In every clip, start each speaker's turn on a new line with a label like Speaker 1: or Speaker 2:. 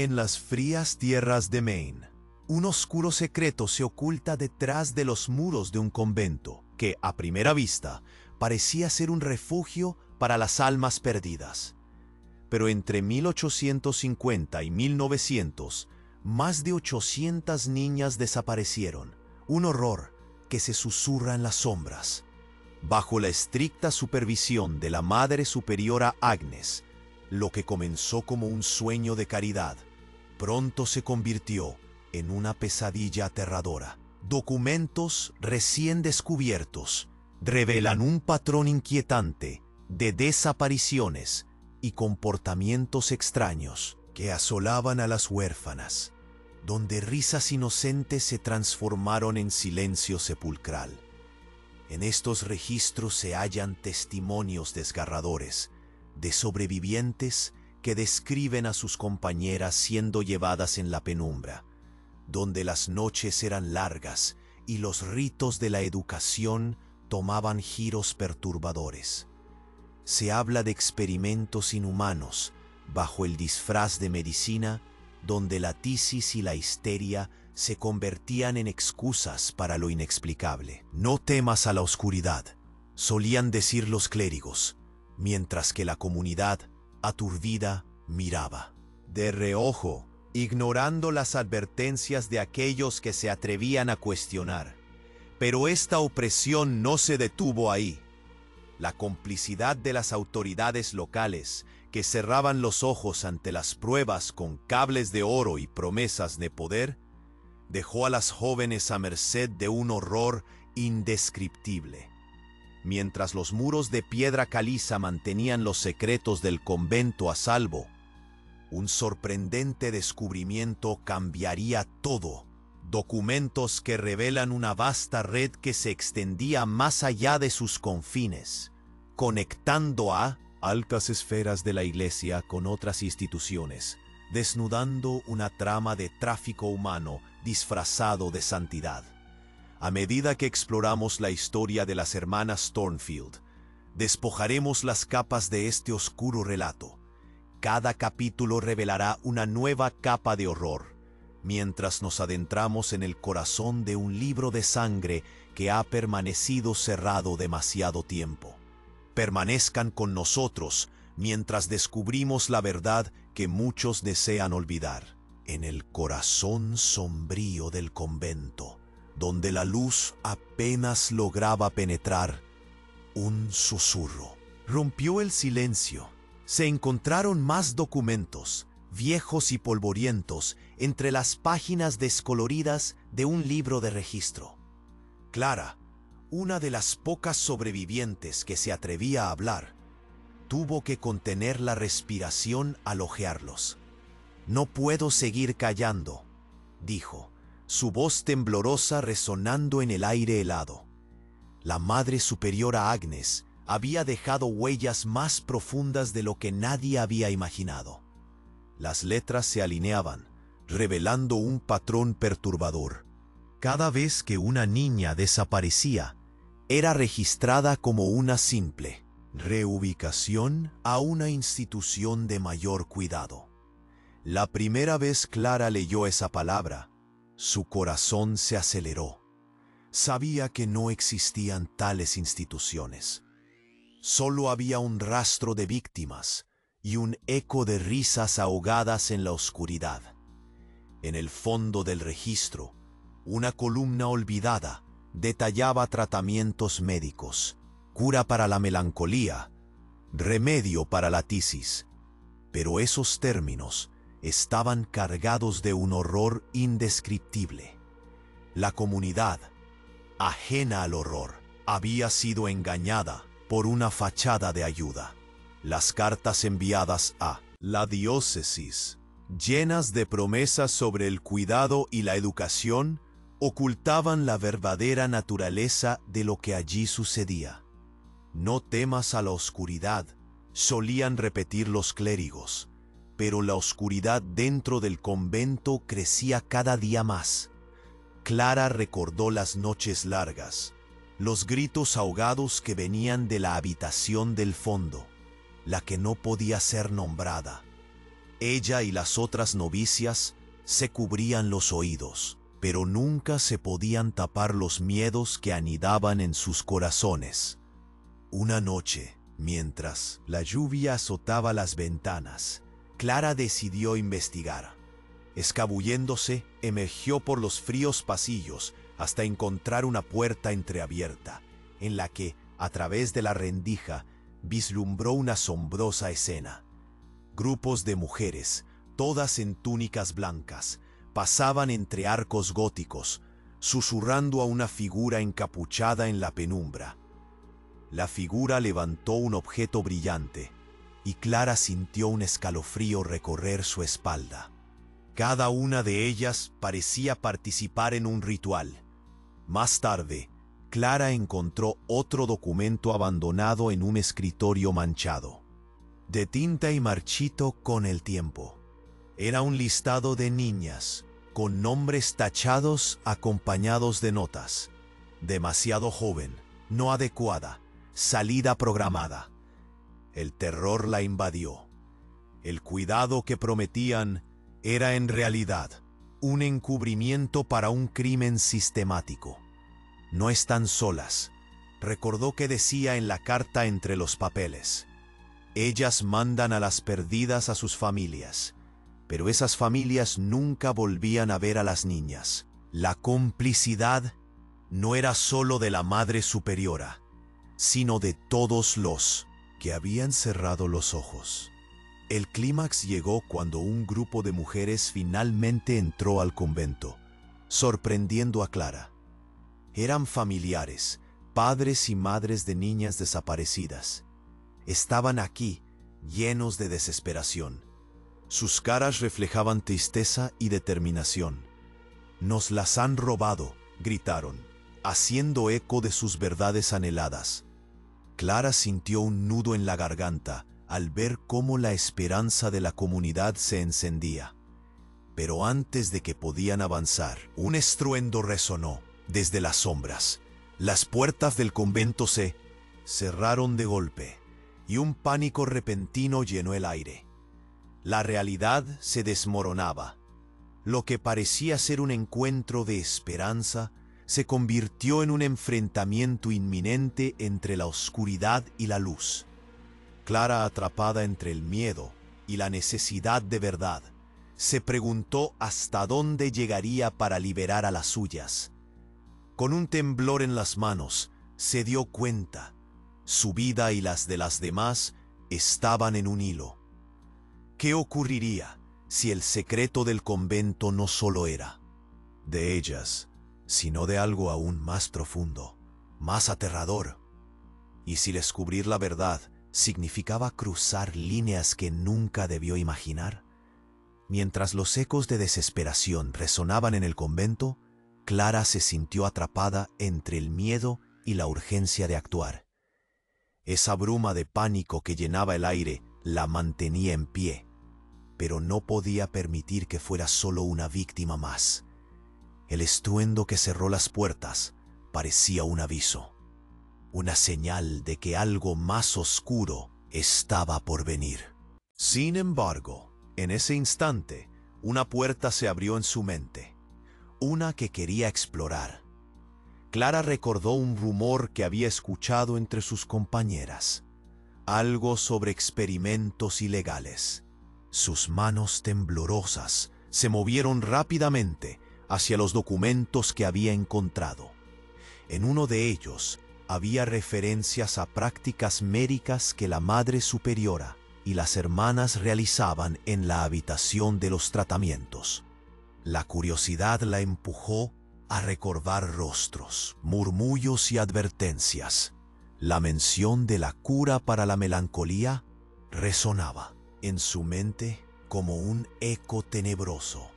Speaker 1: En las frías tierras de Maine, un oscuro secreto se oculta detrás de los muros de un convento que, a primera vista, parecía ser un refugio para las almas perdidas. Pero entre 1850 y 1900, más de 800 niñas desaparecieron, un horror que se susurra en las sombras. Bajo la estricta supervisión de la Madre Superiora Agnes, lo que comenzó como un sueño de caridad, pronto se convirtió en una pesadilla aterradora. Documentos recién descubiertos revelan un patrón inquietante de desapariciones y comportamientos extraños que asolaban a las huérfanas, donde risas inocentes se transformaron en silencio sepulcral. En estos registros se hallan testimonios desgarradores de sobrevivientes que describen a sus compañeras siendo llevadas en la penumbra, donde las noches eran largas y los ritos de la educación tomaban giros perturbadores. Se habla de experimentos inhumanos bajo el disfraz de medicina, donde la tisis y la histeria se convertían en excusas para lo inexplicable. No temas a la oscuridad, solían decir los clérigos, mientras que la comunidad, aturdida, miraba de reojo, ignorando las advertencias de aquellos que se atrevían a cuestionar. Pero esta opresión no se detuvo ahí. La complicidad de las autoridades locales, que cerraban los ojos ante las pruebas con cables de oro y promesas de poder, dejó a las jóvenes a merced de un horror indescriptible. Mientras los muros de piedra caliza mantenían los secretos del convento a salvo, un sorprendente descubrimiento cambiaría todo. Documentos que revelan una vasta red que se extendía más allá de sus confines, conectando a altas esferas de la Iglesia con otras instituciones, desnudando una trama de tráfico humano disfrazado de santidad. A medida que exploramos la historia de las hermanas Thornfield, despojaremos las capas de este oscuro relato. Cada capítulo revelará una nueva capa de horror, mientras nos adentramos en el corazón de un libro de sangre que ha permanecido cerrado demasiado tiempo. Permanezcan con nosotros mientras descubrimos la verdad que muchos desean olvidar. En el corazón sombrío del convento, donde la luz apenas lograba penetrar, un susurro rompió el silencio. Se encontraron más documentos, viejos y polvorientos, entre las páginas descoloridas de un libro de registro. Clara, una de las pocas sobrevivientes que se atrevía a hablar, tuvo que contener la respiración al hojearlos. «No puedo seguir callando», dijo, su voz temblorosa resonando en el aire helado. La Madre Superiora Agnes había dejado huellas más profundas de lo que nadie había imaginado. Las letras se alineaban, revelando un patrón perturbador. Cada vez que una niña desaparecía, era registrada como una simple reubicación a una institución de mayor cuidado. La primera vez Clara leyó esa palabra, su corazón se aceleró. Sabía que no existían tales instituciones. Solo había un rastro de víctimas y un eco de risas ahogadas en la oscuridad. En el fondo del registro, una columna olvidada detallaba tratamientos médicos, cura para la melancolía, remedio para la tisis. Pero esos términos estaban cargados de un horror indescriptible. La comunidad, ajena al horror, había sido engañada por una fachada de ayuda. Las cartas enviadas a la diócesis, llenas de promesas sobre el cuidado y la educación, ocultaban la verdadera naturaleza de lo que allí sucedía. «No temas a la oscuridad», solían repetir los clérigos, pero la oscuridad dentro del convento crecía cada día más. Clara recordó las noches largas, los gritos ahogados que venían de la habitación del fondo, la que no podía ser nombrada. Ella y las otras novicias se cubrían los oídos, pero nunca se podían tapar los miedos que anidaban en sus corazones. Una noche, mientras la lluvia azotaba las ventanas, Clara decidió investigar. Escabulléndose, emergió por los fríos pasillos hasta encontrar una puerta entreabierta, en la que, a través de la rendija, vislumbró una asombrosa escena. Grupos de mujeres, todas en túnicas blancas, pasaban entre arcos góticos, susurrando a una figura encapuchada en la penumbra. La figura levantó un objeto brillante, y Clara sintió un escalofrío recorrer su espalda. Cada una de ellas parecía participar en un ritual. Más tarde, Clara encontró otro documento abandonado en un escritorio manchado, de tinta y marchito con el tiempo. Era un listado de niñas, con nombres tachados acompañados de notas. Demasiado joven, no adecuada, salida programada. El terror la invadió. El cuidado que prometían era en realidad un encubrimiento para un crimen sistemático. No están solas, recordó que decía en la carta entre los papeles. Ellas mandan a las perdidas a sus familias, pero esas familias nunca volvían a ver a las niñas. La complicidad no era solo de la Madre Superiora, sino de todos los que habían cerrado los ojos. El clímax llegó cuando un grupo de mujeres finalmente entró al convento, sorprendiendo a Clara. Eran familiares, padres y madres de niñas desaparecidas. Estaban aquí, llenos de desesperación. Sus caras reflejaban tristeza y determinación. «Nos las han robado», gritaron, haciendo eco de sus verdades anheladas. Clara sintió un nudo en la garganta al ver cómo la esperanza de la comunidad se encendía. Pero antes de que podían avanzar, un estruendo resonó desde las sombras. Las puertas del convento se cerraron de golpe y un pánico repentino llenó el aire. La realidad se desmoronaba. Lo que parecía ser un encuentro de esperanza se convirtió en un enfrentamiento inminente entre la oscuridad y la luz. Clara, atrapada entre el miedo y la necesidad de verdad, se preguntó hasta dónde llegaría para liberar a las suyas. Con un temblor en las manos, se dio cuenta. Su vida y las de las demás estaban en un hilo. ¿Qué ocurriría si el secreto del convento no solo era de ellas, sino de algo aún más profundo, más aterrador? Y si descubrir la verdad significaba cruzar líneas que nunca debió imaginar. Mientras los ecos de desesperación resonaban en el convento, Clara se sintió atrapada entre el miedo y la urgencia de actuar. Esa bruma de pánico que llenaba el aire la mantenía en pie, pero no podía permitir que fuera solo una víctima más. El estruendo que cerró las puertas parecía un aviso, una señal de que algo más oscuro estaba por venir. Sin embargo, en ese instante, una puerta se abrió en su mente, una que quería explorar. Clara recordó un rumor que había escuchado entre sus compañeras, algo sobre experimentos ilegales. Sus manos temblorosas se movieron rápidamente hacia los documentos que había encontrado. En uno de ellos había referencias a prácticas médicas que la Madre Superiora y las hermanas realizaban en la habitación de los tratamientos. La curiosidad la empujó a recordar rostros, murmullos y advertencias. La mención de la cura para la melancolía resonaba en su mente como un eco tenebroso,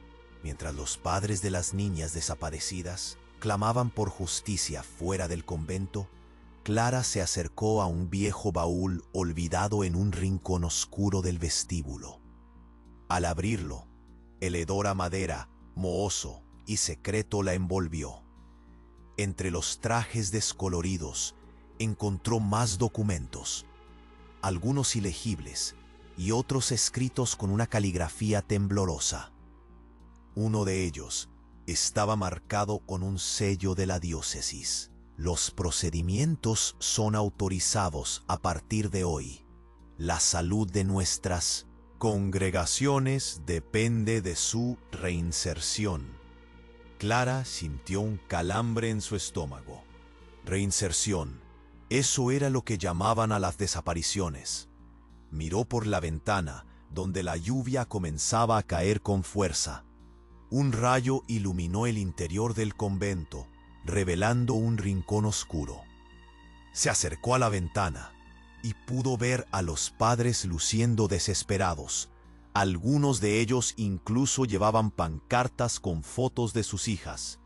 Speaker 1: mientras los padres de las niñas desaparecidas clamaban por justicia fuera del convento. Clara se acercó a un viejo baúl olvidado en un rincón oscuro del vestíbulo. Al abrirlo, el hedor a madera, mohoso y secreto la envolvió. Entre los trajes descoloridos encontró más documentos, algunos ilegibles y otros escritos con una caligrafía temblorosa. Uno de ellos estaba marcado con un sello de la diócesis. Los procedimientos son autorizados a partir de hoy. La salud de nuestras congregaciones depende de su reinserción. Clara sintió un calambre en su estómago. Reinserción. Eso era lo que llamaban a las desapariciones. Miró por la ventana, donde la lluvia comenzaba a caer con fuerza. Un rayo iluminó el interior del convento, revelando un rincón oscuro. Se acercó a la ventana y pudo ver a los padres luciendo desesperados. Algunos de ellos incluso llevaban pancartas con fotos de sus hijas.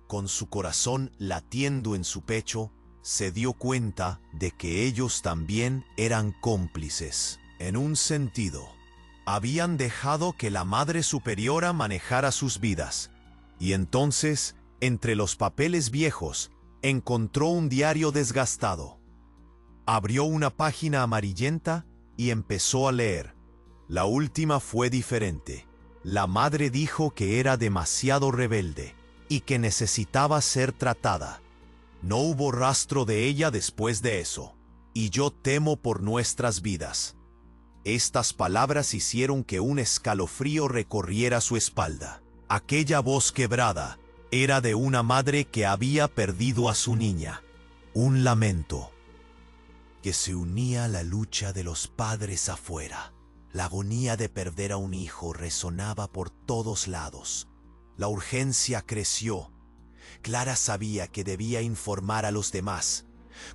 Speaker 1: Con su corazón latiendo en su pecho, se dio cuenta de que ellos también eran cómplices. En un sentido, habían dejado que la Madre Superiora manejara sus vidas. Y entonces, entre los papeles viejos, encontró un diario desgastado. Abrió una página amarillenta y empezó a leer. La última fue diferente. La madre dijo que era demasiado rebelde y que necesitaba ser tratada. No hubo rastro de ella después de eso, y yo temo por nuestras vidas. Estas palabras hicieron que un escalofrío recorriera su espalda. Aquella voz quebrada era de una madre que había perdido a su niña. Un lamento que se unía a la lucha de los padres afuera. La agonía de perder a un hijo resonaba por todos lados. La urgencia creció. Clara sabía que debía informar a los demás.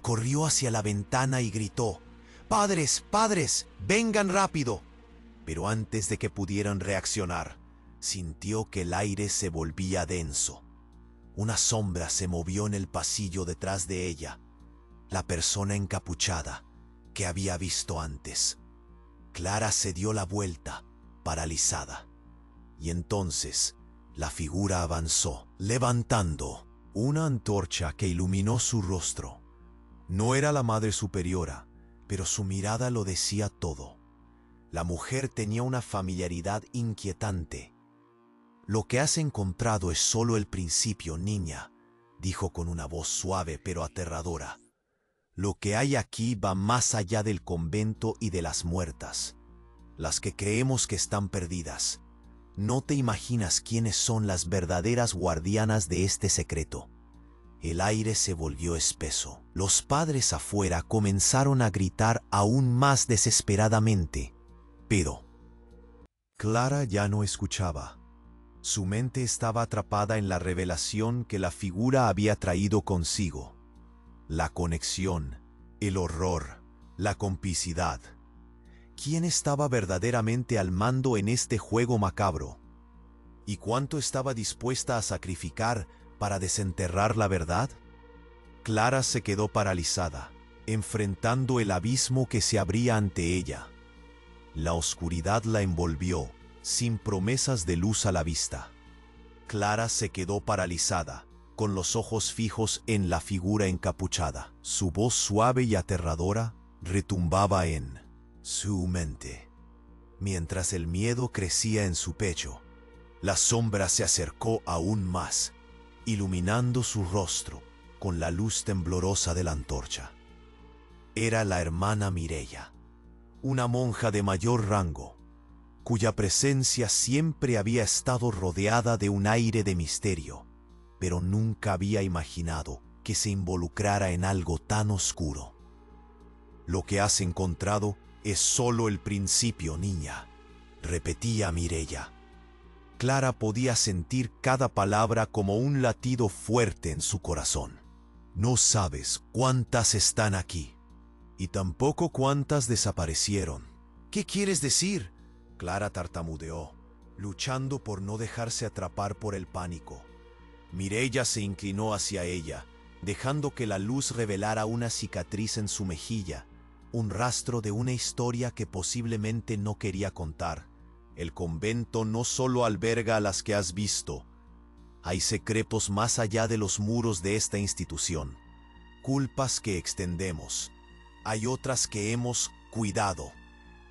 Speaker 1: Corrió hacia la ventana y gritó: «¡Padres, padres, vengan rápido!». Pero antes de que pudieran reaccionar, sintió que el aire se volvía denso. Una sombra se movió en el pasillo detrás de ella. La persona encapuchada que había visto antes. Clara se dio la vuelta, paralizada. Y entonces la figura avanzó, levantando una antorcha que iluminó su rostro. No era la Madre Superiora, pero su mirada lo decía todo. La mujer tenía una familiaridad inquietante. «Lo que has encontrado es solo el principio, niña», dijo con una voz suave pero aterradora. «Lo que hay aquí va más allá del convento y de las muertas, las que creemos que están perdidas. No te imaginas quiénes son las verdaderas guardianas de este secreto». El aire se volvió espeso. Los padres afuera comenzaron a gritar aún más desesperadamente. Pero Clara ya no escuchaba. Su mente estaba atrapada en la revelación que la figura había traído consigo. La conexión, el horror, la complicidad. ¿Quién estaba verdaderamente al mando en este juego macabro? ¿Y cuánto estaba dispuesta a sacrificar para desenterrar la verdad? Clara se quedó paralizada, enfrentando el abismo que se abría ante ella. La oscuridad la envolvió, sin promesas de luz a la vista. Clara se quedó paralizada, con los ojos fijos en la figura encapuchada. Su voz suave y aterradora retumbaba en su mente. Mientras el miedo crecía en su pecho, la sombra se acercó aún más, iluminando su rostro con la luz temblorosa de la antorcha. Era la hermana Mireia, una monja de mayor rango, cuya presencia siempre había estado rodeada de un aire de misterio, pero nunca había imaginado que se involucrara en algo tan oscuro. «Lo que has encontrado es solo el principio, niña», repetía Mireia. Clara podía sentir cada palabra como un latido fuerte en su corazón. «No sabes cuántas están aquí, y tampoco cuántas desaparecieron». «¿Qué quieres decir?», Clara tartamudeó, luchando por no dejarse atrapar por el pánico. Mireia se inclinó hacia ella, dejando que la luz revelara una cicatriz en su mejilla, un rastro de una historia que posiblemente no quería contar. «El convento no solo alberga a las que has visto. Hay secretos más allá de los muros de esta institución. Culpas que extendemos. Hay otras que hemos cuidado.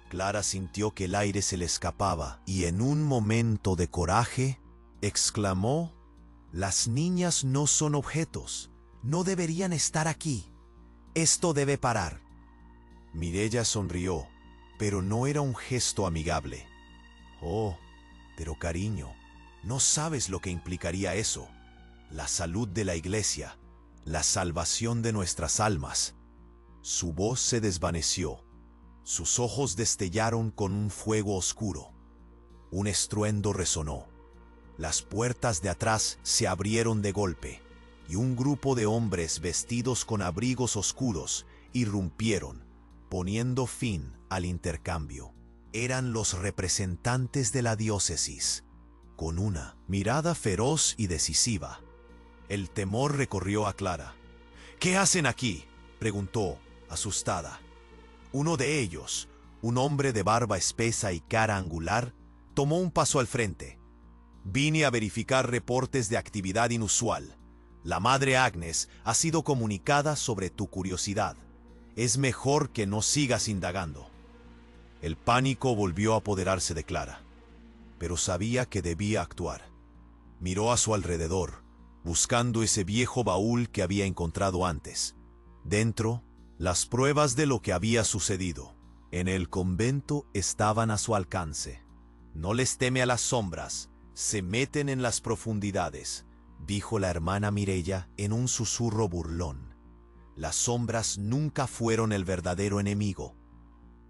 Speaker 1: Clara sintió que el aire se le escapaba y en un momento de coraje exclamó: «Las niñas no son objetos. No deberían estar aquí. Esto debe parar». Mireya sonrió, pero no era un gesto amigable. «Oh, pero cariño, no sabes lo que implicaría eso. La salud de la iglesia, la salvación de nuestras almas». Su voz se desvaneció. Sus ojos destellaron con un fuego oscuro. Un estruendo resonó. Las puertas de atrás se abrieron de golpe, y un grupo de hombres vestidos con abrigos oscuros irrumpieron, poniendo fin al intercambio. Eran los representantes de la diócesis, con una mirada feroz y decisiva. El temor recorrió a Clara. «¿Qué hacen aquí?», preguntó, asustada. Uno de ellos, un hombre de barba espesa y cara angular, tomó un paso al frente. «Vine a verificar reportes de actividad inusual. La Madre Agnes ha sido comunicada sobre tu curiosidad. Es mejor que no sigas indagando». El pánico volvió a apoderarse de Clara, pero sabía que debía actuar. Miró a su alrededor, buscando ese viejo baúl que había encontrado antes. Dentro, las pruebas de lo que había sucedido. En el convento estaban a su alcance. «No les teme a las sombras, se meten en las profundidades», dijo la hermana Mireya en un susurro burlón. «Las sombras nunca fueron el verdadero enemigo.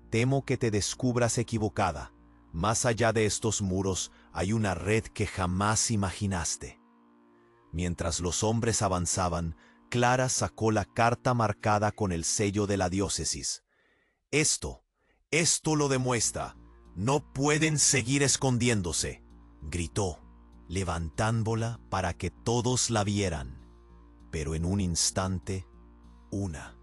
Speaker 1: Temo que te descubras equivocada. Más allá de estos muros hay una red que jamás imaginaste». Mientras los hombres avanzaban, Clara sacó la carta marcada con el sello de la diócesis. Esto lo demuestra. No pueden seguir escondiéndose», gritó, levantándola para que todos la vieran. Pero en un instante, una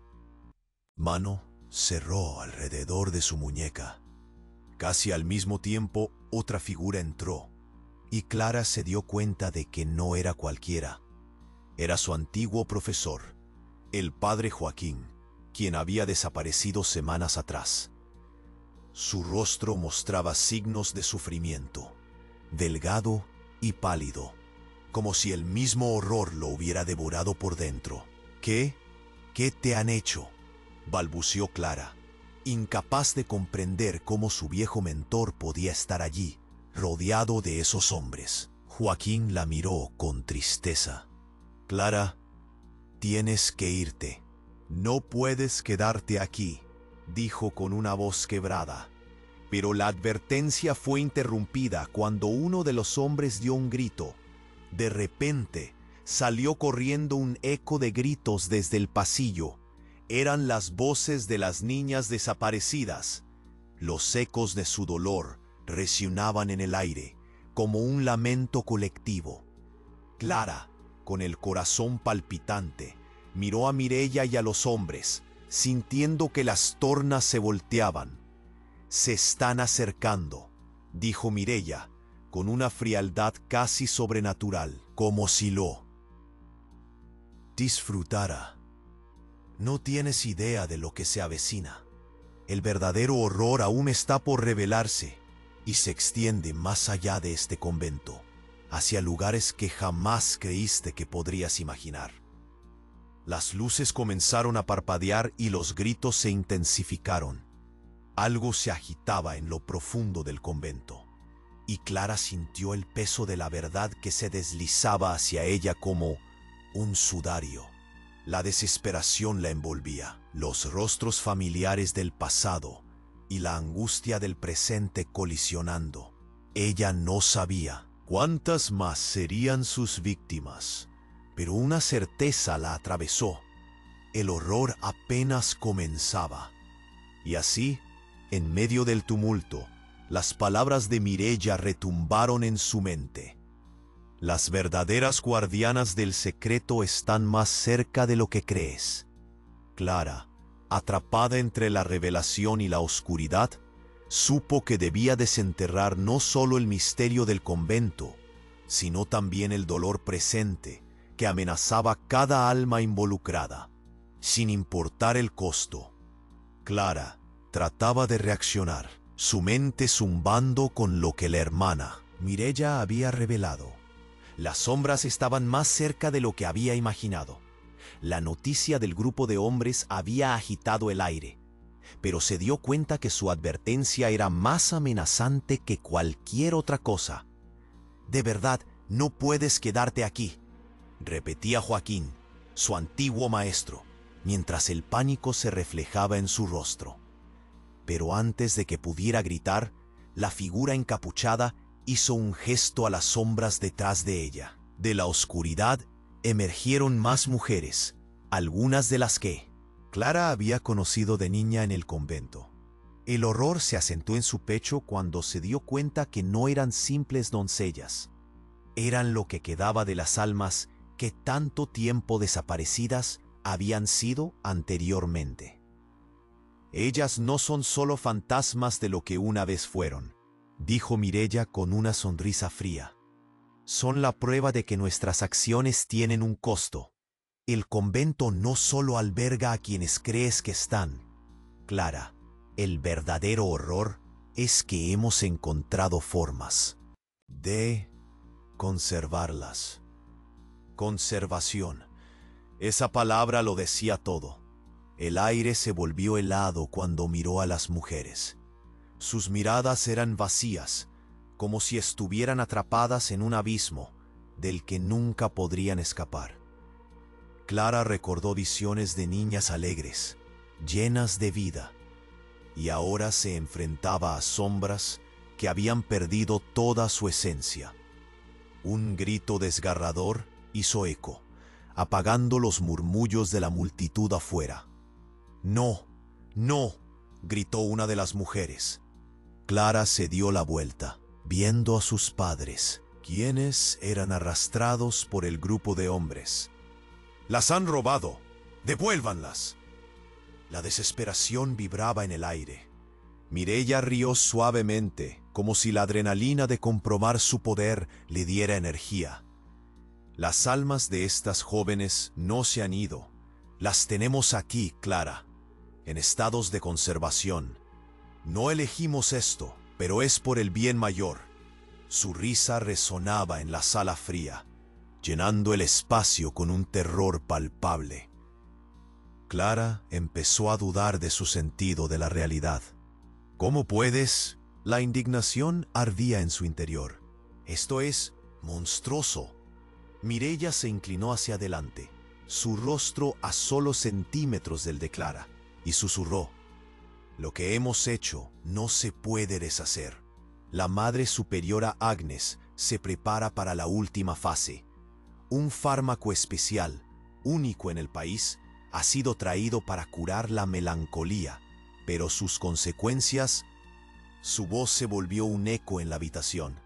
Speaker 1: mano cerró alrededor de su muñeca. Casi al mismo tiempo, otra figura entró, y Clara se dio cuenta de que no era cualquiera. Era su antiguo profesor, el padre Joaquín, quien había desaparecido semanas atrás. Su rostro mostraba signos de sufrimiento, delgado y pálido, como si el mismo horror lo hubiera devorado por dentro. ¿Qué te han hecho?», balbuceó Clara, incapaz de comprender cómo su viejo mentor podía estar allí, rodeado de esos hombres. Joaquín la miró con tristeza. «Clara, tienes que irte. No puedes quedarte aquí», dijo con una voz quebrada. Pero la advertencia fue interrumpida cuando uno de los hombres dio un grito. De repente, salió corriendo un eco de gritos desde el pasillo. Eran las voces de las niñas desaparecidas. Los ecos de su dolor resonaban en el aire, como un lamento colectivo. Clara, con el corazón palpitante, miró a Mireya y a los hombres, sintiendo que las tornas se volteaban. «Se están acercando», dijo Mireya, con una frialdad casi sobrenatural, como si lo disfrutara. «No tienes idea de lo que se avecina. El verdadero horror aún está por revelarse y se extiende más allá de este convento, hacia lugares que jamás creíste que podrías imaginar». Las luces comenzaron a parpadear y los gritos se intensificaron. Algo se agitaba en lo profundo del convento, y Clara sintió el peso de la verdad que se deslizaba hacia ella como un sudario. La desesperación la envolvía, los rostros familiares del pasado y la angustia del presente colisionando. Ella no sabía cuántas más serían sus víctimas, pero una certeza la atravesó: el horror apenas comenzaba. Y así, en medio del tumulto, las palabras de Mireya retumbaron en su mente. «Las verdaderas guardianas del secreto están más cerca de lo que crees». Clara, atrapada entre la revelación y la oscuridad, supo que debía desenterrar no solo el misterio del convento, sino también el dolor presente que amenazaba cada alma involucrada, sin importar el costo. Clara trataba de reaccionar, su mente zumbando con lo que la hermana Mireya había revelado. Las sombras estaban más cerca de lo que había imaginado. La noticia del grupo de hombres había agitado el aire, pero se dio cuenta que su advertencia era más amenazante que cualquier otra cosa. «De verdad, no puedes quedarte aquí», repetía Joaquín, su antiguo maestro, mientras el pánico se reflejaba en su rostro. Pero antes de que pudiera gritar, la figura encapuchada hizo un gesto a las sombras detrás de ella. De la oscuridad emergieron más mujeres, algunas de las que Clara había conocido de niña en el convento. El horror se asentó en su pecho cuando se dio cuenta que no eran simples doncellas. Eran lo que quedaba de las almas que tanto tiempo desaparecidas habían sido anteriormente. «Ellas no son solo fantasmas de lo que una vez fueron», dijo Mireya con una sonrisa fría. «Son la prueba de que nuestras acciones tienen un costo. El convento no solo alberga a quienes crees que están. Clara, el verdadero horror es que hemos encontrado formas de conservarlas». Conservación. Esa palabra lo decía todo. El aire se volvió helado cuando miró a las mujeres. Sus miradas eran vacías, como si estuvieran atrapadas en un abismo del que nunca podrían escapar. Clara recordó visiones de niñas alegres, llenas de vida, y ahora se enfrentaba a sombras que habían perdido toda su esencia. Un grito desgarrador hizo eco, apagando los murmullos de la multitud afuera. «No, no», gritó una de las mujeres. Clara se dio la vuelta, viendo a sus padres, quienes eran arrastrados por el grupo de hombres. «¡Las han robado! ¡Devuélvanlas!». La desesperación vibraba en el aire. Mireya rió suavemente, como si la adrenalina de comprobar su poder le diera energía. «Las almas de estas jóvenes no se han ido. Las tenemos aquí, Clara, en estados de conservación. No elegimos esto, pero es por el bien mayor». Su risa resonaba en la sala fría, llenando el espacio con un terror palpable. Clara empezó a dudar de su sentido de la realidad. «¿Cómo puedes?». La indignación ardía en su interior. «Esto es monstruoso». Mireya se inclinó hacia adelante, su rostro a solo centímetros del de Clara, y susurró: «Lo que hemos hecho no se puede deshacer. La Madre Superiora Agnes se prepara para la última fase. Un fármaco especial, único en el país, ha sido traído para curar la melancolía, pero sus consecuencias...». Su voz se volvió un eco en la habitación.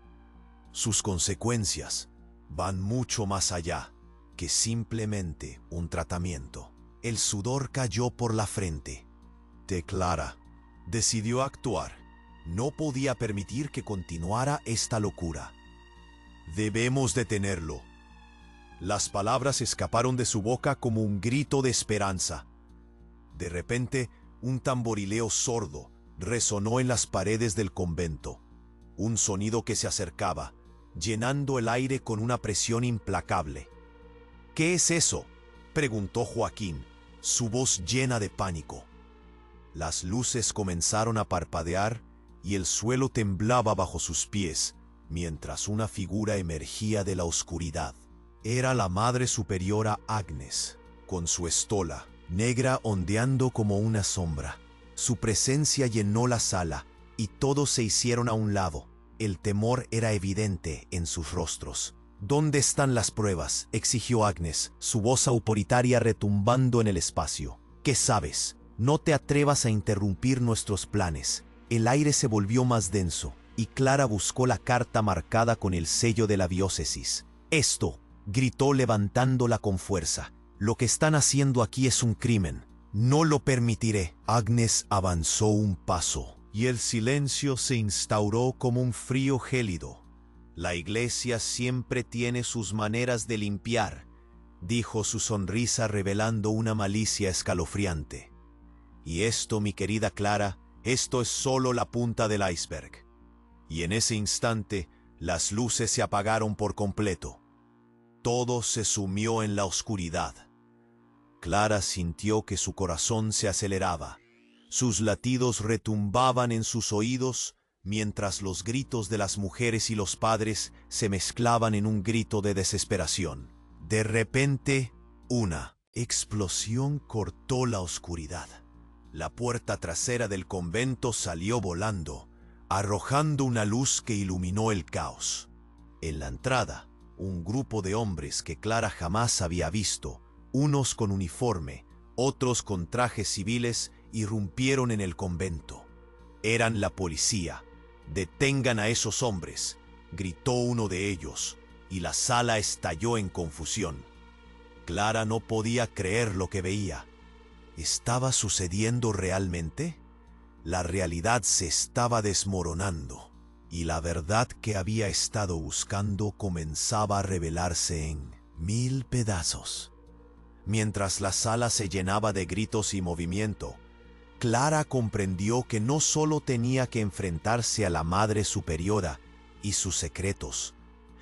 Speaker 1: «Sus consecuencias van mucho más allá que simplemente un tratamiento». El sudor cayó por la frente de Clara. Decidió actuar. No podía permitir que continuara esta locura. «Debemos detenerlo». Las palabras escaparon de su boca como un grito de esperanza. De repente, un tamborileo sordo resonó en las paredes del convento. Un sonido que se acercaba, llenando el aire con una presión implacable. «¿Qué es eso?», preguntó Joaquín, su voz llena de pánico. Las luces comenzaron a parpadear y el suelo temblaba bajo sus pies, mientras una figura emergía de la oscuridad. Era la Madre Superiora Agnes, con su estola, negra ondeando como una sombra. Su presencia llenó la sala, y todos se hicieron a un lado. El temor era evidente en sus rostros. «¿Dónde están las pruebas?», exigió Agnes, su voz autoritaria retumbando en el espacio. «¿Qué sabes? No te atrevas a interrumpir nuestros planes». El aire se volvió más denso, y Clara buscó la carta marcada con el sello de la diócesis. «Esto», gritó levantándola con fuerza, «lo que están haciendo aquí es un crimen. No lo permitiré». Agnes avanzó un paso, y el silencio se instauró como un frío gélido. «La iglesia siempre tiene sus maneras de limpiar», dijo, su sonrisa revelando una malicia escalofriante. «Y esto, mi querida Clara, Esto es solo la punta del iceberg. Y en ese instante, las luces se apagaron por completo. Todo se sumió en la oscuridad. Clara sintió que su corazón se aceleraba. Sus latidos retumbaban en sus oídos, mientras los gritos de las mujeres y los padres se mezclaban en un grito de desesperación. De repente, una explosión cortó la oscuridad. La puerta trasera del convento salió volando, arrojando una luz que iluminó el caos. En la entrada, un grupo de hombres que Clara jamás había visto, unos con uniforme, otros con trajes civiles, irrumpieron en el convento. Eran la policía. «¡Detengan a esos hombres!», gritó uno de ellos, y la sala estalló en confusión. Clara no podía creer lo que veía. ¿Estaba sucediendo realmente? La realidad se estaba desmoronando, y la verdad que había estado buscando comenzaba a revelarse en 1000 pedazos. Mientras la sala se llenaba de gritos y movimiento, Clara comprendió que no solo tenía que enfrentarse a la Madre Superiora y sus secretos,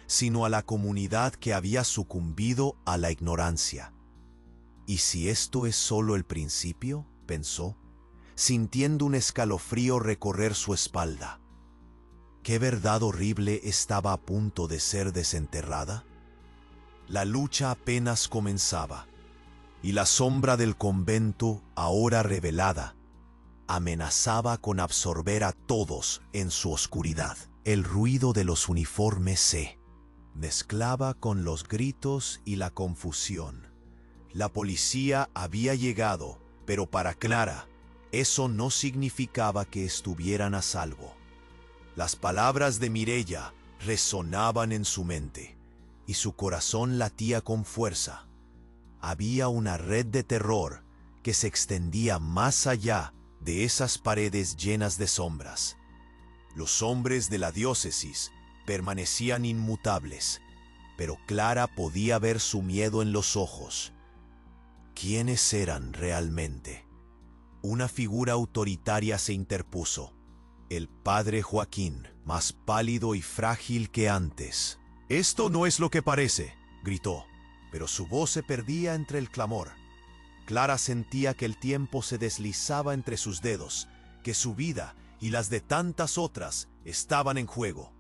Speaker 1: sino a la comunidad que había sucumbido a la ignorancia. ¿Y si esto es solo el principio?, pensó, sintiendo un escalofrío recorrer su espalda. ¿Qué verdad horrible estaba a punto de ser desenterrada? La lucha apenas comenzaba, y la sombra del convento, ahora revelada, amenazaba con absorber a todos en su oscuridad. El ruido de los uniformes se mezclaba con los gritos y la confusión. La policía había llegado, pero para Clara, eso no significaba que estuvieran a salvo. Las palabras de Mireya resonaban en su mente, y su corazón latía con fuerza. Había una red de terror que se extendía más allá de esas paredes llenas de sombras. Los hombres de la diócesis permanecían inmutables, pero Clara podía ver su miedo en los ojos. ¿Quiénes eran realmente? Una figura autoritaria se interpuso. El padre Joaquín, más pálido y frágil que antes. «Esto no es lo que parece», gritó, pero su voz se perdía entre el clamor. Clara sentía que el tiempo se deslizaba entre sus dedos, que su vida y las de tantas otras estaban en juego.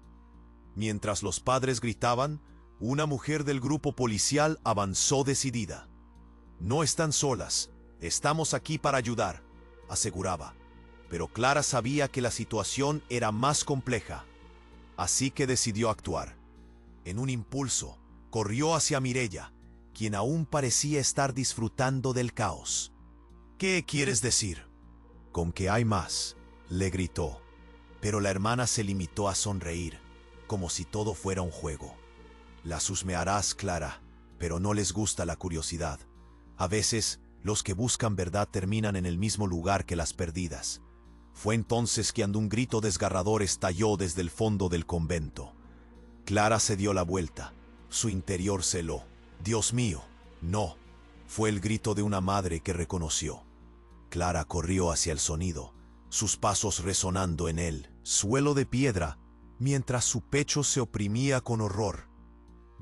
Speaker 1: Mientras los padres gritaban, una mujer del grupo policial avanzó decidida. «No están solas, estamos aquí para ayudar», aseguraba. Pero Clara sabía que la situación era más compleja, así que decidió actuar. En un impulso, corrió hacia Mireya, quien aún parecía estar disfrutando del caos. «¿Qué quieres decir?» «Con que hay más», le gritó. Pero la hermana se limitó a sonreír, como si todo fuera un juego. «Las husmearás, Clara, pero no les gusta la curiosidad. A veces, los que buscan verdad terminan en el mismo lugar que las perdidas». Fue entonces que un grito desgarrador estalló desde el fondo del convento. Clara se dio la vuelta. Su interior se heló. «¡Dios mío! ¡No!», fue el grito de una madre que reconoció. Clara corrió hacia el sonido, sus pasos resonando en el suelo de piedra, mientras su pecho se oprimía con horror.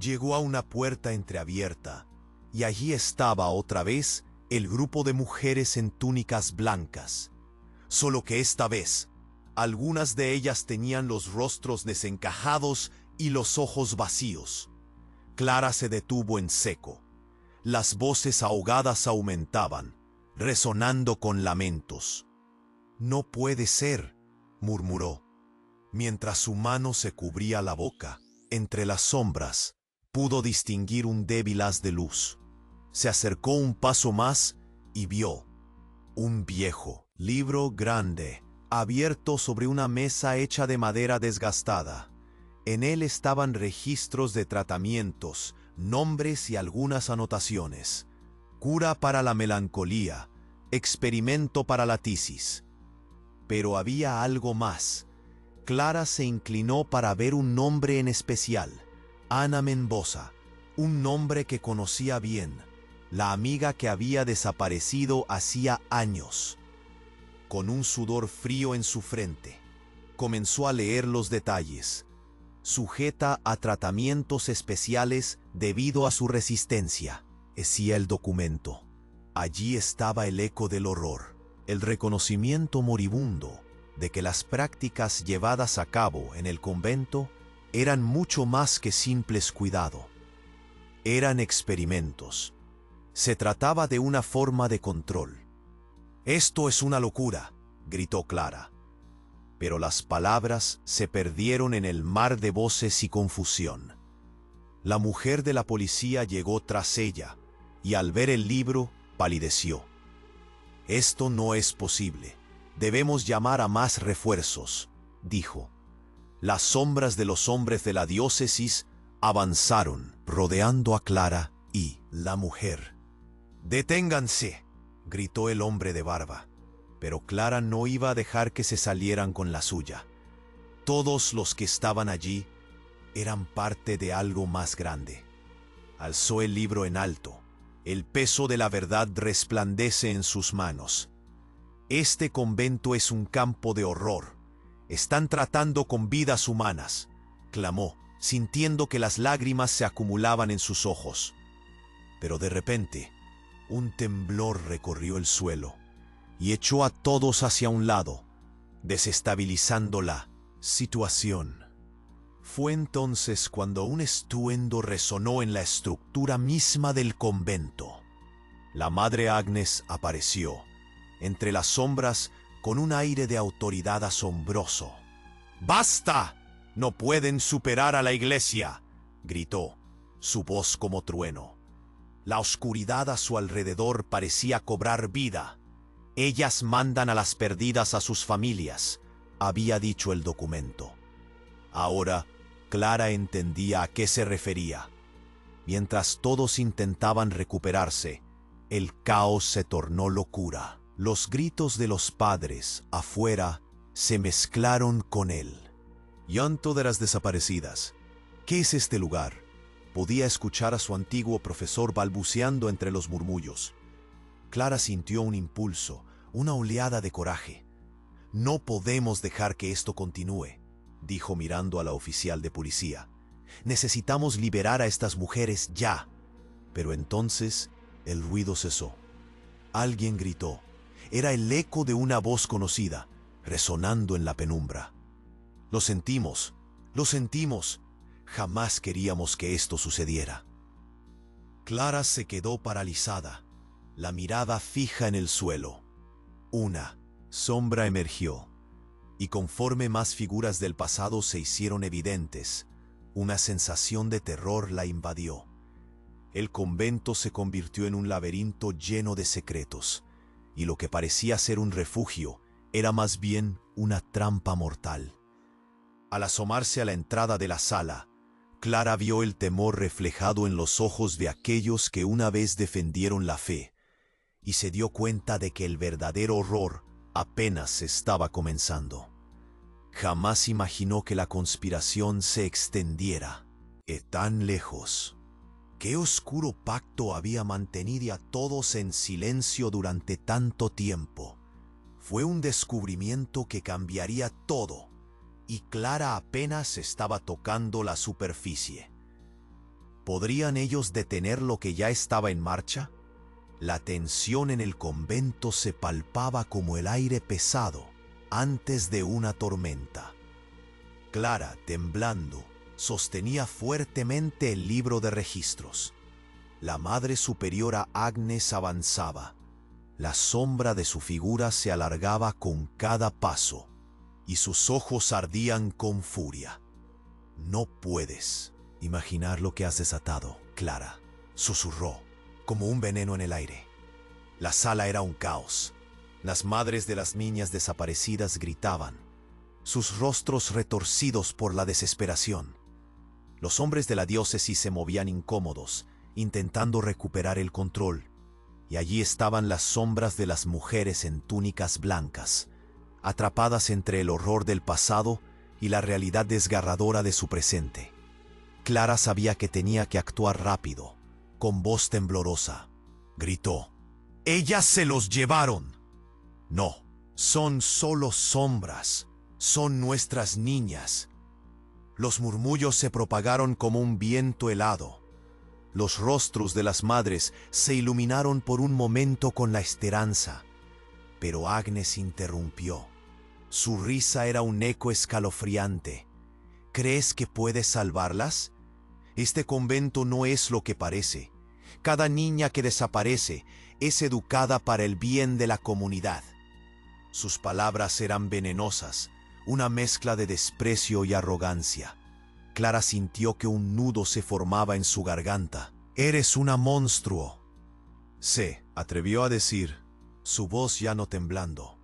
Speaker 1: Llegó a una puerta entreabierta, y allí estaba otra vez el grupo de mujeres en túnicas blancas. Solo que esta vez, algunas de ellas tenían los rostros desencajados y los ojos vacíos. Clara se detuvo en seco. Las voces ahogadas aumentaban, resonando con lamentos. «No puede ser», murmuró. Mientras su mano se cubría la boca, entre las sombras, pudo distinguir un débil haz de luz. Se acercó un paso más y vio un viejo libro grande, abierto sobre una mesa hecha de madera desgastada. En él estaban registros de tratamientos, nombres y algunas anotaciones. Cura para la melancolía, experimento para la tisis. Pero había algo más. Clara se inclinó para ver un nombre en especial. Ana Menboza, un nombre que conocía bien, la amiga que había desaparecido hacía años. con un sudor frío en su frente. Comenzó a leer los detalles. Sujeta a tratamientos especiales debido a su resistencia. Decía el documento. Allí estaba el eco del horror, el reconocimiento moribundo de que las prácticas llevadas a cabo en el convento eran mucho más que simples cuidado. Eran experimentos. Se trataba de una forma de control. «Esto es una locura», gritó Clara. Pero las palabras se perdieron en el mar de voces y confusión. La mujer de la policía llegó tras ella y al ver el libro palideció. «Esto no es posible. Debemos llamar a más refuerzos», dijo. Las sombras de los hombres de la diócesis avanzaron, rodeando a Clara y la mujer. «Deténganse», gritó el hombre de barba. Pero Clara no iba a dejar que se salieran con la suya. Todos los que estaban allí eran parte de algo más grande. Alzó el libro en alto. El peso de la verdad resplandece en sus manos. «Este convento es un campo de horror. Están tratando con vidas humanas», clamó, sintiendo que las lágrimas se acumulaban en sus ojos. Pero de repente, un temblor recorrió el suelo y echó a todos hacia un lado, desestabilizando la situación. Fue entonces cuando un estruendo resonó en la estructura misma del convento. La madre Agnes apareció, entre las sombras, con un aire de autoridad asombroso. «¡Basta! ¡No pueden superar a la iglesia!», gritó, su voz como trueno. La oscuridad a su alrededor parecía cobrar vida. «Ellas mandan a las perdidas a sus familias», había dicho el documento. Ahora, Clara entendía a qué se refería. Mientras todos intentaban recuperarse, el caos se tornó locura. Los gritos de los padres afuera se mezclaron con él. «Llanto de las desaparecidas. ¿Qué es este lugar?», podía escuchar a su antiguo profesor balbuceando entre los murmullos. Clara sintió un impulso, una oleada de coraje. «No podemos dejar que esto continúe», dijo mirando a la oficial de policía. «Necesitamos liberar a estas mujeres ya». Pero entonces el ruido cesó. Alguien gritó. Era el eco de una voz conocida, resonando en la penumbra. «Lo sentimos, lo sentimos. Jamás queríamos que esto sucediera». Clara se quedó paralizada, la mirada fija en el suelo. Una sombra emergió, y conforme más figuras del pasado se hicieron evidentes, una sensación de terror la invadió. El convento se convirtió en un laberinto lleno de secretos, y lo que parecía ser un refugio era más bien una trampa mortal. Al asomarse a la entrada de la sala, Clara vio el temor reflejado en los ojos de aquellos que una vez defendieron la fe, y se dio cuenta de que el verdadero horror apenas estaba comenzando. Jamás imaginó que la conspiración se extendiera tan lejos. ¿Qué oscuro pacto había mantenido a todos en silencio durante tanto tiempo? Fue un descubrimiento que cambiaría todo, y Clara apenas estaba tocando la superficie. ¿Podrían ellos detener lo que ya estaba en marcha? La tensión en el convento se palpaba como el aire pesado antes de una tormenta. Clara, temblando, sostenía fuertemente el libro de registros. La Madre Superiora Agnes avanzaba. La sombra de su figura se alargaba con cada paso, y sus ojos ardían con furia. «No puedes imaginar lo que has desatado, Clara», susurró, como un veneno en el aire. La sala era un caos. Las madres de las niñas desaparecidas gritaban, sus rostros retorcidos por la desesperación. Los hombres de la diócesis se movían incómodos, intentando recuperar el control, y allí estaban las sombras de las mujeres en túnicas blancas, atrapadas entre el horror del pasado y la realidad desgarradora de su presente. Clara sabía que tenía que actuar rápido. Con voz temblorosa, gritó, «¡Ellas se los llevaron!». «No», Son solo sombras. Son nuestras niñas. Los murmullos se propagaron como un viento helado. Los rostros de las madres se iluminaron por un momento con la esperanza. Pero Agnes interrumpió. Su risa era un eco escalofriante. ¿Crees que puedes salvarlas? Este convento no es lo que parece. Cada niña que desaparece es educada para el bien de la comunidad. Sus palabras eran venenosas, una mezcla de desprecio y arrogancia. Clara sintió que un nudo se formaba en su garganta. «Eres una monstruo», se atrevió a decir, su voz ya no temblando.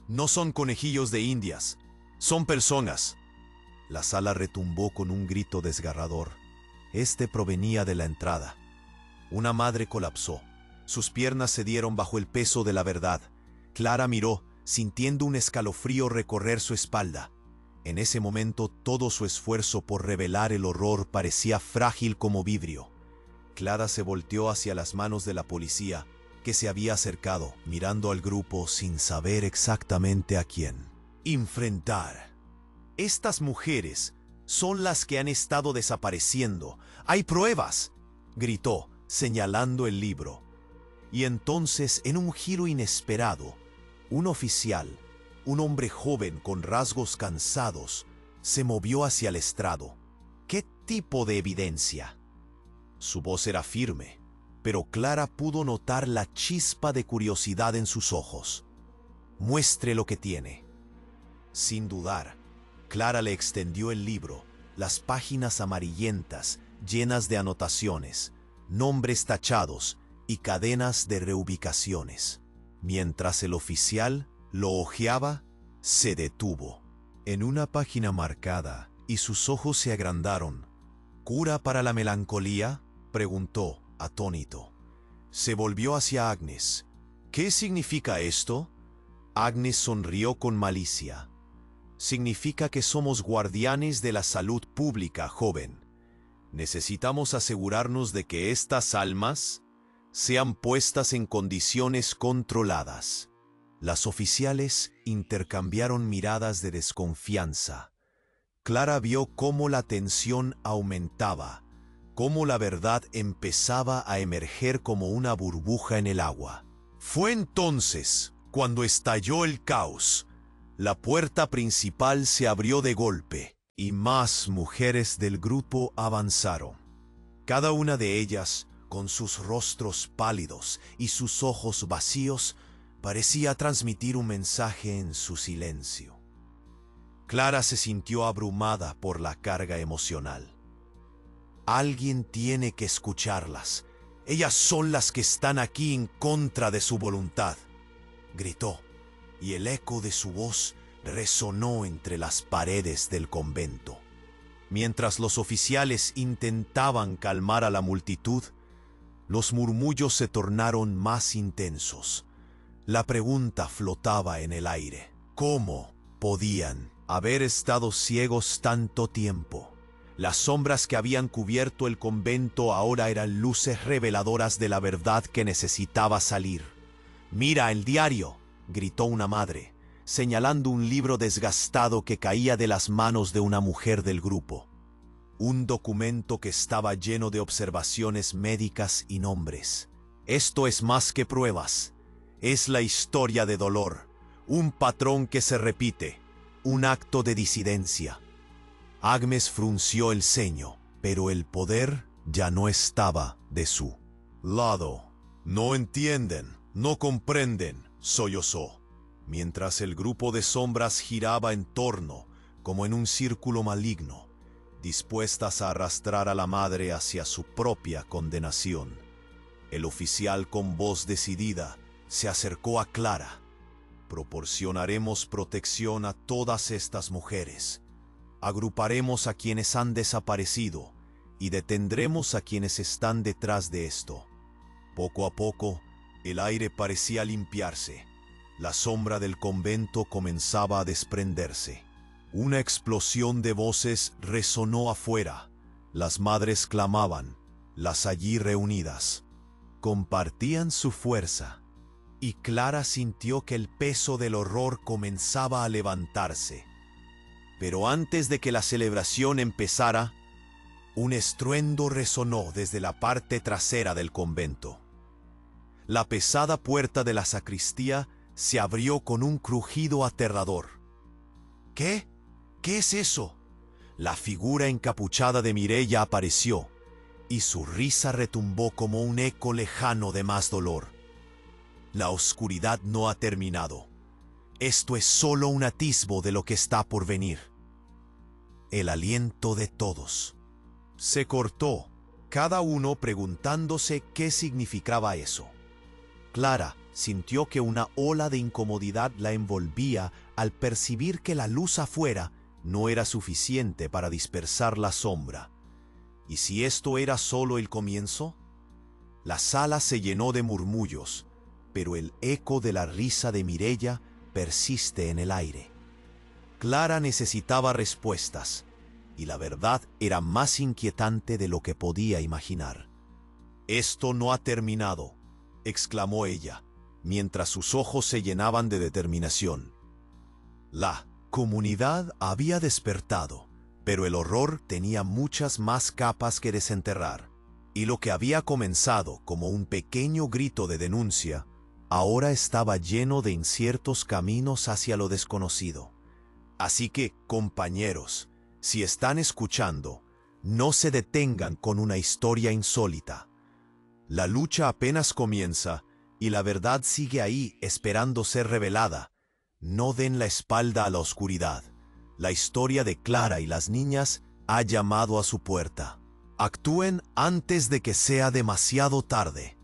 Speaker 1: «No son conejillos de indias, son personas». La sala retumbó con un grito desgarrador. Este provenía de la entrada. Una madre colapsó. Sus piernas cedieron bajo el peso de la verdad. Clara miró, sintiendo un escalofrío recorrer su espalda. En ese momento todo su esfuerzo por revelar el horror parecía frágil como vidrio. Clara se volteó hacia las manos de la policía, que se había acercado, mirando al grupo sin saber exactamente a quién enfrentar. «Estas mujeres son las que han estado desapareciendo. ¡Hay pruebas!», gritó, señalando el libro. Y entonces, en un giro inesperado, un oficial, un hombre joven con rasgos cansados, se movió hacia el estrado. «¿Qué tipo de evidencia?». Su voz era firme, pero Clara pudo notar la chispa de curiosidad en sus ojos. «Muestre lo que tiene». Sin dudar, Clara le extendió el libro, las páginas amarillentas, llenas de anotaciones, nombres tachados y cadenas de reubicaciones. Mientras el oficial lo hojeaba, se detuvo. En una página marcada, y sus ojos se agrandaron. «¿Cura para la melancolía?», preguntó, atónito. Se volvió hacia Agnes. «¿Qué significa esto?». Agnes sonrió con malicia. «Significa que somos guardianes de la salud pública, joven. Necesitamos asegurarnos de que estas almas sean puestas en condiciones controladas». Las oficiales intercambiaron miradas de desconfianza. Clara vio cómo la tensión aumentaba, cómo la verdad empezaba a emerger como una burbuja en el agua. Fue entonces cuando estalló el caos. La puerta principal se abrió de golpe y más mujeres del grupo avanzaron. Cada una de ellas, con sus rostros pálidos y sus ojos vacíos, parecía transmitir un mensaje en su silencio. Clara se sintió abrumada por la carga emocional. «Alguien tiene que escucharlas. Ellas son las que están aquí en contra de su voluntad», gritó, y el eco de su voz resonó entre las paredes del convento. Mientras los oficiales intentaban calmar a la multitud, los murmullos se tornaron más intensos. La pregunta flotaba en el aire. ¿Cómo podían haber estado ciegos tanto tiempo? Las sombras que habían cubierto el convento ahora eran luces reveladoras de la verdad que necesitaba salir. «Mira el diario», gritó una madre, señalando un libro desgastado que caía de las manos de una mujer del grupo. Un documento que estaba lleno de observaciones médicas y nombres. «Esto es más que pruebas. Es la historia de dolor, un patrón que se repite, un acto de disidencia». Agnes frunció el ceño, pero el poder ya no estaba de su lado. «No entienden, no comprenden», sollozó, mientras el grupo de sombras giraba en torno, como en un círculo maligno, dispuestas a arrastrar a la madre hacia su propia condenación. El oficial con voz decidida se acercó a Clara. «Proporcionaremos protección a todas estas mujeres. Agruparemos a quienes han desaparecido y detendremos a quienes están detrás de esto». Poco a poco, el aire parecía limpiarse. La sombra del convento comenzaba a desprenderse. Una explosión de voces resonó afuera. Las madres clamaban, las allí reunidas. Compartían su fuerza. y Clara sintió que el peso del horror comenzaba a levantarse. Pero antes de que la celebración empezara, un estruendo resonó desde la parte trasera del convento. La pesada puerta de la sacristía se abrió con un crujido aterrador. ¿Qué? ¿Qué es eso? La figura encapuchada de Mireia apareció, y su risa retumbó como un eco lejano de más dolor. La oscuridad no ha terminado. Esto es solo un atisbo de lo que está por venir. El aliento de todos se cortó, cada uno preguntándose qué significaba eso. Clara sintió que una ola de incomodidad la envolvía al percibir que la luz afuera no era suficiente para dispersar la sombra. ¿Y si esto era solo el comienzo? La sala se llenó de murmullos, pero el eco de la risa de Mireia persiste en el aire. Clara necesitaba respuestas, y la verdad era más inquietante de lo que podía imaginar. «Esto no ha terminado», exclamó ella, mientras sus ojos se llenaban de determinación. La comunidad había despertado, pero el horror tenía muchas más capas que desenterrar, y lo que había comenzado como un pequeño grito de denuncia, ahora estaba lleno de inciertos caminos hacia lo desconocido. Así que, compañeros, si están escuchando, no se detengan con una historia insólita. La lucha apenas comienza y la verdad sigue ahí esperando ser revelada. No den la espalda a la oscuridad. La historia de Clara y las niñas ha llamado a su puerta. Actúen antes de que sea demasiado tarde.